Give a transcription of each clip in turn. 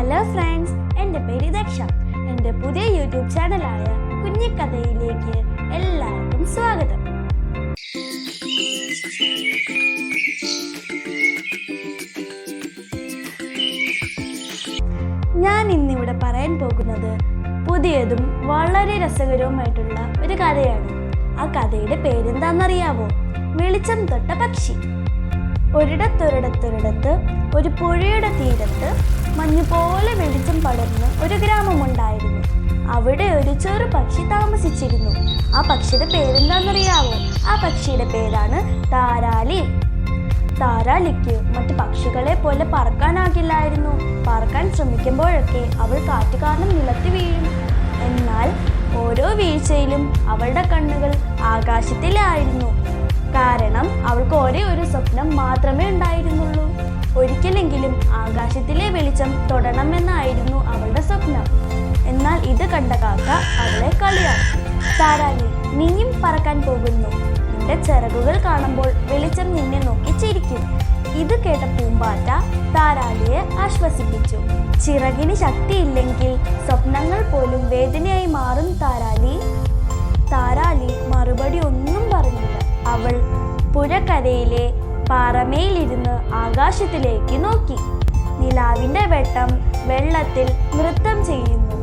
Hello friends, എൻ്റെ പേര് ദക്ഷ. എൻ്റെ പുതിയ യൂട്യൂബ് ചാനലായ കുഞ്ഞിക്കഥയിലേക്ക് എല്ലാവർക്കും സ്വാഗതം. ഞാൻ ഇന്നിവിടെ പറയാൻ പോകുന്നത് പുതിയതും വളരെ രസകരവുമായിട്ടുള്ള ഒരു കഥയാണ്. ആ കഥയുടെ പേരെന്താണെന്നറിയാവോ? വെളിച്ചം തൊട്ട പക്ഷി. ഒരിടത്തൊരിടത്തൊരിടത്ത് ഒരു പുഴയുടെ തീരത്ത് മഞ്ഞുപോലെ വെളിച്ചം പടർന്ന് ഒരു ഗ്രാമമുണ്ടായിരുന്നു. അവിടെ ഒരു ചെറു പക്ഷി താമസിച്ചിരുന്നു. ആ പക്ഷിയുടെ പേരെന്താണെന്നറിയാവോ? ആ പക്ഷിയുടെ പേരാണ് താരാലി. താരാലിക്ക് മറ്റു പക്ഷികളെ പോലെ പറക്കാനാകില്ലായിരുന്നു. പറക്കാൻ ശ്രമിക്കുമ്പോഴൊക്കെ അവൾ കാറ്റ് കാരണം നിലത്ത് വീഴും. എന്നാൽ ഓരോ വീഴ്ചയിലും അവളുടെ കണ്ണുകൾ ആകാശത്തിലായിരുന്നു. കാരണം അവൾക്ക് ഒരേ ഒരു സ്വപ്നം മാത്രമേ ഉണ്ടായിരുന്നുള്ളൂ. ഒരിക്കലെങ്കിലും ആകാശത്തിലെ വെളിച്ചം തൊടണമെന്നായിരുന്നു അവളുടെ സ്വപ്നം. എന്നാൽ ഇത് കണ്ട കാക്ക അവളെ കളിയാക്കി. താരാലി, നീയും പറക്കാൻ പോകുന്നു. നിന്റെ ചിറകുകൾ കാണുമ്പോൾ വെളിച്ചം നിന്നെ നോക്കി ചിരിക്കും. ഇത് കേട്ട പൂമ്പാറ്റ താരാലിയെ ആശ്വസിപ്പിച്ചു. ചിറകിന് ശക്തിയില്ലെങ്കിൽ സ്വപ്നങ്ങൾ പോലും വേദനയായി മാറും താരാലി. താരാലി മറുപടി ഒന്നും പറഞ്ഞില്ല. അവൾ പുഴക്കരയിലെ പാറമേലിരുന്ന് ആകാശത്തിലേക്ക് നോക്കി. നിലാവിന്റെ വെട്ടം വെള്ളത്തിൽ നൃത്തം ചെയ്യുന്നു.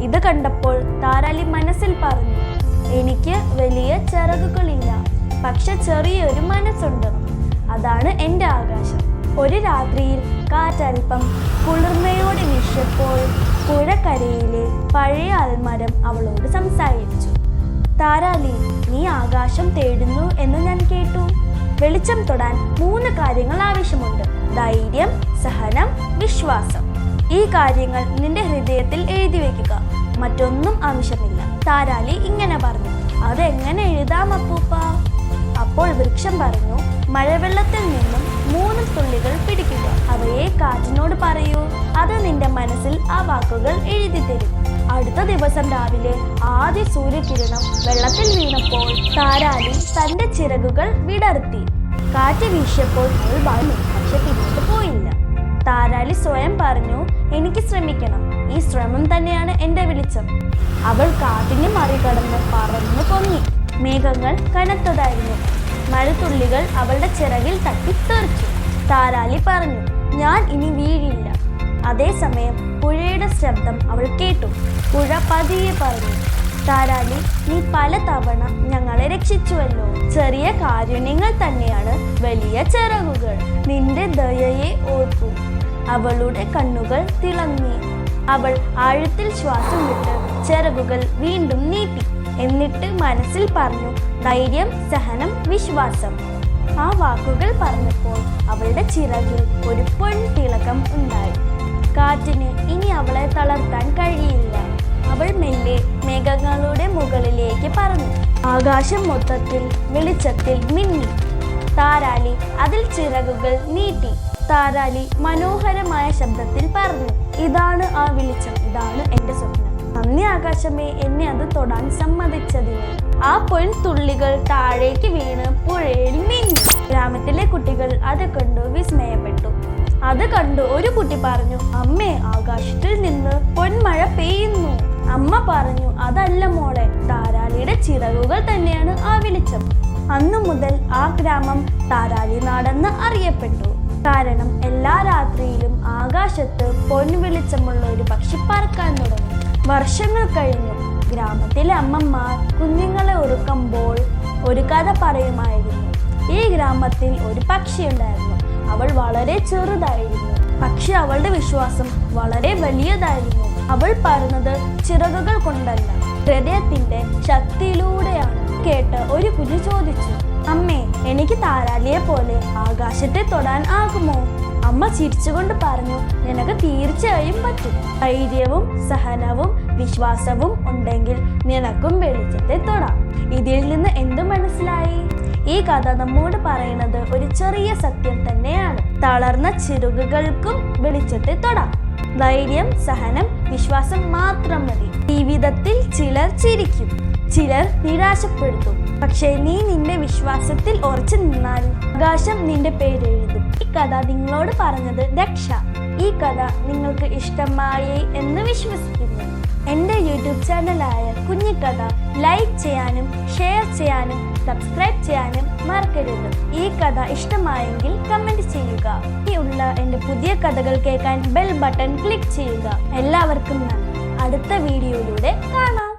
ഇത് കണ്ടപ്പോൾ താരാലി മനസ്സിൽ പറഞ്ഞു, എനിക്ക് വലിയ ചിറകുകളില്ല, പക്ഷെ ചെറിയൊരു മനസ്സുണ്ട്. അതാണ് എൻ്റെ ആകാശം. ഒരു രാത്രിയിൽ കാറ്റൽപ്പം കുളിർമയോടെ വീശിയപ്പോൾ പുഴക്കരയിലെ പഴയ ആൽമരം അവളോട് സംസാരിച്ചു. താരാലി, നീ ആകാശം തേടുന്നു എന്ന് ഞാൻ കേട്ടു. വെളിച്ചം തൊടാൻ 3 കാര്യങ്ങൾ ആവശ്യമുണ്ട്: ധൈര്യം, സഹനം, വിശ്വാസം. ഈ കാര്യങ്ങൾ നിന്റെ ഹൃദയത്തിൽ എഴുതി വെക്കുക. മറ്റൊന്നും ആവശ്യമില്ല. താരാലി ഇങ്ങനെ പറഞ്ഞു. അതെങ്ങനെ എഴുതാം അപ്പൂപ്പ? അപ്പോൾ വൃക്ഷം പറഞ്ഞു, മഴവെള്ളത്തിൽ നിന്നും 3 തുള്ളികൾ പിടിക്കുക. അവയെ കാറ്റിനോട് പറയൂ. അത് നിന്റെ മനസ്സിൽ ആ വാക്കുകൾ എഴുതി തരും. അടുത്ത ദിവസം രാവിലെ ആദ്യ സൂര്യകിരണം വെള്ളത്തിൽ വീണപ്പോൾ താരാലി തന്റെ ചിറകുകൾ വിടർത്തി. കാറ്റ് വീശിയപ്പോൾ അവൾ ഭയന്നു, പക്ഷെ പിന്നോട്ട് പോയില്ല. താരാലി സ്വയം പറഞ്ഞു, എനിക്ക് ശ്രമിക്കണം. ഈ ശ്രമം തന്നെയാണ് എൻ്റെ വെളിച്ചം. അവൾ കാറ്റിനെ മറികടന്ന് പറന്നു പൊങ്ങി. മേഘങ്ങൾ കനത്തതായിരുന്നു. മഴത്തുള്ളികൾ അവളുടെ ചിറകിൽ തട്ടിത്തെറിച്ചു. താരാലി പറഞ്ഞു, ഞാൻ ഇനി വീഴില്ല. അതേസമയം പുഴയുടെ ശബ്ദം അവൾ കേട്ടു. പുഴ പതിയെ പറഞ്ഞു, താരാലി, നീ പല തവണ ഞങ്ങളെ രക്ഷിച്ചുവല്ലോ. ചെറിയ കാരുണ്യങ്ങൾ തന്നെയാണ് വലിയ ചിറകുകൾ. നിന്റെ ദയയെ ഓർക്കൂ. അവളുടെ കണ്ണുകൾ തിളങ്ങി. അവൾ ആഴത്തിൽ ശ്വാസം വിട്ട് ചിറകുകൾ വീണ്ടും നീട്ടി. എന്നിട്ട് മനസ്സിൽ പറഞ്ഞു, ധൈര്യം, സഹനം, വിശ്വാസം. ആ വാക്കുകൾ പറഞ്ഞപ്പോൾ അവളുടെ ചിറകിൽ ഒരു പൊൻതിളക്കം ഉണ്ടായി. കാറ്റിന് ഇനി അവളെ തളർത്താൻ കഴിയില്ല. അവൾ മെല്ലെ മേഘങ്ങളുടെ മുകളിലേക്ക് പറന്നു. ആകാശം മൊത്തത്തിൽ വെളിച്ചത്തിൽ മിന്നി. താരാലി അതിൽ ചിറകുകൾ നീട്ടി. താരാലി മനോഹരമായ ശബ്ദത്തിൽ പറഞ്ഞു, ഇതാണ് ആ വെളിച്ചം, ഇതാണ് എൻ്റെ സ്വപ്നം. നന്ദി ആകാശമേ, എന്നെ അത് തൊടാൻ സമ്മതിച്ചതിന്. ആ പൊൻതുള്ളികൾ താഴേക്ക് വീണ് പുഴയിൽ മിന്നി. ഗ്രാമത്തിലെ കുട്ടികൾ അത് കണ്ടു വിസ്മയപ്പെട്ടു. അത് കണ്ടു ഒരു കുട്ടി പറഞ്ഞു, അമ്മേ, ആകാശത്തിൽ നിന്ന് പൊന്മഴ പെയ്യുന്നു. അമ്മ പറഞ്ഞു, അതല്ല മോളെ, താരാലിയുടെ ചിറകുകൾ തന്നെയാണ് ആ വെളിച്ചം. അന്നു മുതൽ ആ ഗ്രാമം താരാലി നാടെന്ന് അറിയപ്പെട്ടു. കാരണം എല്ലാ രാത്രിയിലും ആകാശത്ത് പൊൻവെളിച്ചമുള്ള ഒരു പക്ഷി പറക്കാൻ തുടങ്ങി. വർഷങ്ങൾ കഴിഞ്ഞു. ഗ്രാമത്തിലെ അമ്മമാർ കുഞ്ഞുങ്ങളെ ഒരുക്കുമ്പോൾ ഒരു കഥ പറയുമായിരുന്നു. ഈ ഗ്രാമത്തിൽ ഒരു പക്ഷിയുണ്ടായിരുന്നു. അവൾ വളരെ ചെറുതായിരുന്നു, പക്ഷെ അവളുടെ വിശ്വാസം വളരെ വലിയതായിരുന്നു. അവൾ പറഞ്ഞത് ചിറകുകൾ കൊണ്ടല്ല, ഹൃദയത്തിന്റെ ശക്തിയിലൂടെയാണ്. കേട്ട് ഒരു കുഞ്ഞു ചോദിച്ചു, അമ്മേ, എനിക്ക് താരാലിയെ പോലെ ആകാശത്തെ തൊടാൻ ആകുമോ? അമ്മ ചിരിച്ചുകൊണ്ട് പറഞ്ഞു, നിനക്ക് തീർച്ചയായും പറ്റും. ധൈര്യവും സഹനവും വിശ്വാസവും ഉണ്ടെങ്കിൽ നിനക്കും വെളിച്ചത്തെ തൊടാം. ഇതിൽ നിന്ന് എന്തു മനസ്സിലായി? ഈ കഥ നമ്മോട് പറയുന്നത് ഒരു ചെറിയ സത്യം തന്നെയാണ്. തളർന്ന ചിറകുകൾക്കും വെളിച്ചത്തെ തൊടാം. ധൈര്യം, സഹനം, വിശ്വാസം മാത്രം മതി. ജീവിതത്തിൽ ചിലർ ചിരിക്കും, ചിലർ നിരാശപ്പെടുത്തും. പക്ഷേ നീ നിന്റെ വിശ്വാസത്തിൽ ഉറച്ചു നിന്നാൽ ആകാശം നിന്റെ പേരെഴുതും. ഈ കഥ നിങ്ങളോട് പറഞ്ഞത് ദക്ഷ. ഈ കഥ നിങ്ങൾക്ക് ഇഷ്ടമായി എന്ന് വിശ്വസിക്കുന്നു. എൻ്റെ യൂട്യൂബ് ചാനലായ കുഞ്ഞിക്കഥ ലൈക്ക് ചെയ്യാനും ഷെയർ ചെയ്യാനും സബ്സ്ക്രൈബ് ചെയ്യാനും മറക്കരുത്. ഈ കഥ ഇഷ്ടമായെങ്കിൽ കമൻറ്റ് ചെയ്യുക. ഇനിയുള്ള എൻ്റെ പുതിയ കഥകൾ കേൾക്കാൻ ബെൽ ബട്ടൺ ക്ലിക്ക് ചെയ്യുക. എല്ലാവർക്കും നന്ദി. അടുത്ത വീഡിയോയിലൂടെ കാണാം.